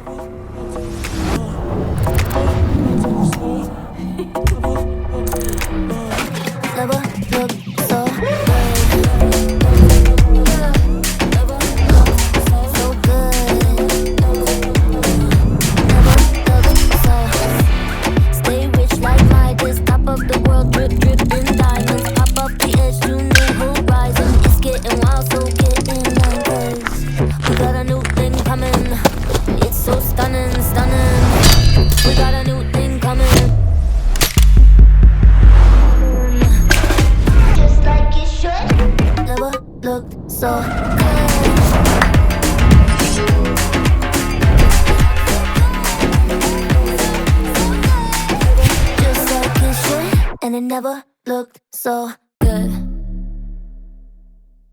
Never looked so good. So good. Never looked so. Stay rich like Midas, top of the world, drip dripping diamonds. Pop up the edge to new horizon. It's getting wild, so get in line, 'cause we got a new thing coming. It's so stunning, stunning. We got a new thing coming. Just like it should. Never looked so good. Just like it should. And it never looked so good.